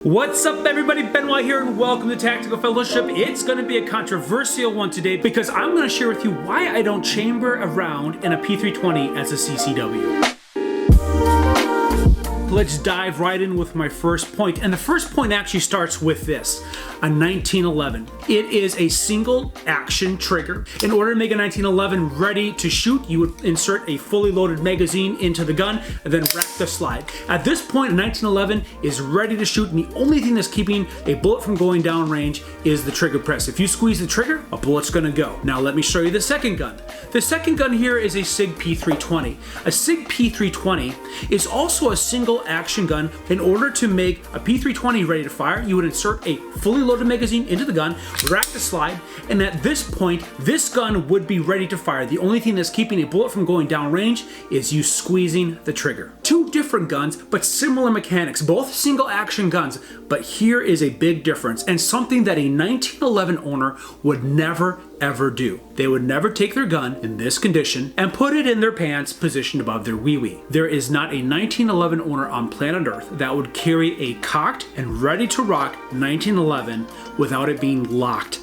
What's up everybody, Benwa here and welcome to Tactical Fellowship. It's going to be a controversial one today because I'm going to share with you why I don't chamber around in a P320 as a CCW. Let's dive right in with my first point, and the first point actually starts with this, a 1911. It is a single action trigger. In order to make a 1911 ready to shoot, you would insert a fully loaded magazine into the gun and then rack the slide. At this point, a 1911 is ready to shoot, and the only thing that's keeping a bullet from going down range is the trigger press. If you squeeze the trigger, a bullet's gonna go. Now let me show you the second gun. The second gun here is a Sig P320. A Sig P320 is also a single action gun. In order to make a P320 ready to fire, you would insert a fully loaded magazine into the gun, rack the slide, and at this point, this gun would be ready to fire. The only thing that's keeping a bullet from going down range is you squeezing the trigger. Two different guns, but similar mechanics, both single action guns, but here is a big difference and something that a 1911 owner would never ever do. They would never take their gun in this condition and put it in their pants positioned above their wee-wee. There is not a 1911 owner on planet Earth that would carry a cocked and ready to rock 1911 without it being locked.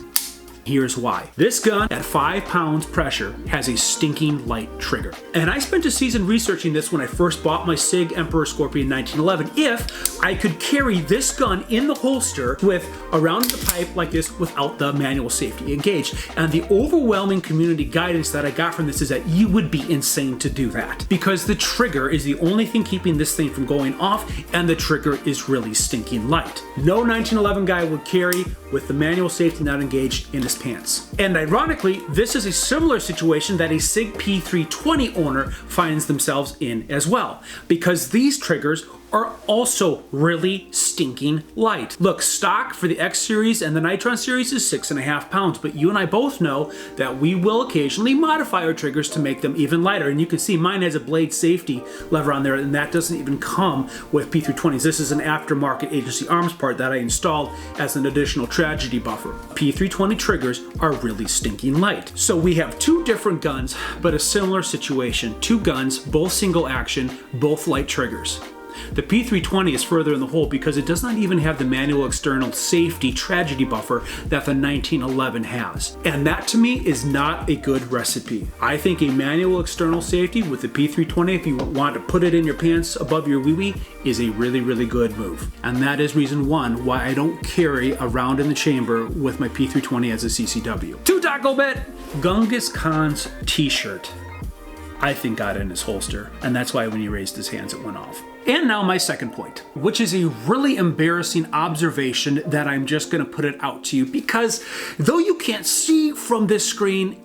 Here's why. This gun at 5 pounds pressure has a stinking light trigger. And I spent a season researching this when I first bought my Sig Emperor Scorpion 1911. If I could carry this gun in the holster with around the pipe like this without the manual safety engaged. And the overwhelming community guidance that I got from this is that you would be insane to do that because the trigger is the only thing keeping this thing from going off, and the trigger is really stinking light. No 1911 guy would carry with the manual safety not engaged in his pants. And ironically, this is a similar situation that a Sig P320 owner finds themselves in as well, because these triggers are also really stinking light. Look, stock for the X series and the Nitron series is 6.5 pounds, but you and I both know that we will occasionally modify our triggers to make them even lighter. And you can see mine has a blade safety lever on there, and that doesn't even come with P320s. This is an aftermarket agency arms part that I installed as an additional tragedy buffer. P320 triggers are really stinking light. So we have two different guns, but a similar situation. Two guns, both single action, both light triggers. The P320 is further in the hole because it does not even have the manual external safety tragedy buffer that the 1911 has. And that to me is not a good recipe. I think a manual external safety with the P320, if you want to put it in your pants above your wee-wee, is a really, really good move. And that is reason one why I don't carry around in the chamber with my P320 as a CCW. To Taco Bet, Genghis Khan's t-shirt, I think got in his holster, and that's why when he raised his hands it went off. And now my second point, which is a really embarrassing observation that I'm just gonna put it out to you because though you can't see from this screen,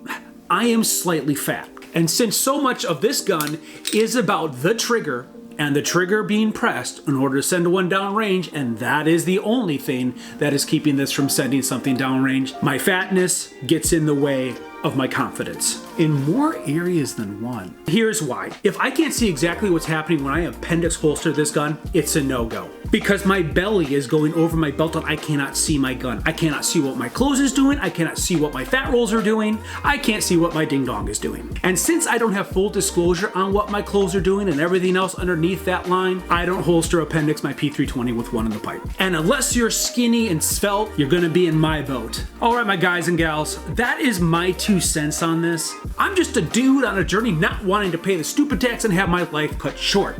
I am slightly fat. And since so much of this gun is about the trigger and the trigger being pressed in order to send one downrange, and that is the only thing that is keeping this from sending something downrange, my fatness gets in the way of my confidence in more areas than one. Here's why. If I can't see exactly what's happening when I appendix holster this gun, it's a no-go. Because my belly is going over my belt and I cannot see my gun. I cannot see what my clothes is doing. I cannot see what my fat rolls are doing. I can't see what my ding-dong is doing. And since I don't have full disclosure on what my clothes are doing and everything else underneath that line, I don't holster appendix my P320 with one in the pipe. And unless you're skinny and svelte, you're gonna be in my boat. All right, my guys and gals, that is my 2 cents on this. I'm just a dude on a journey not wanting to pay the stupid tax and have my life cut short.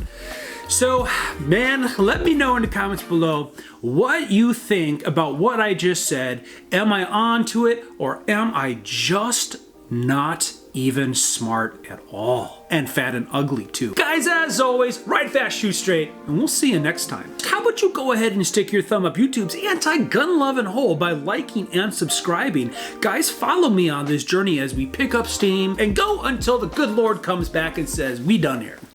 So, man, let me know in the comments below what you think about what I just said. Am I on to it, or am I just not even smart at all? And fat and ugly too. Guys, as always, ride fast, shoot straight, and we'll see you next time. How about you go ahead and stick your thumb up YouTube's anti-gun loving hole by liking and subscribing. Guys, follow me on this journey as we pick up steam and go until the good Lord comes back and says, we done here.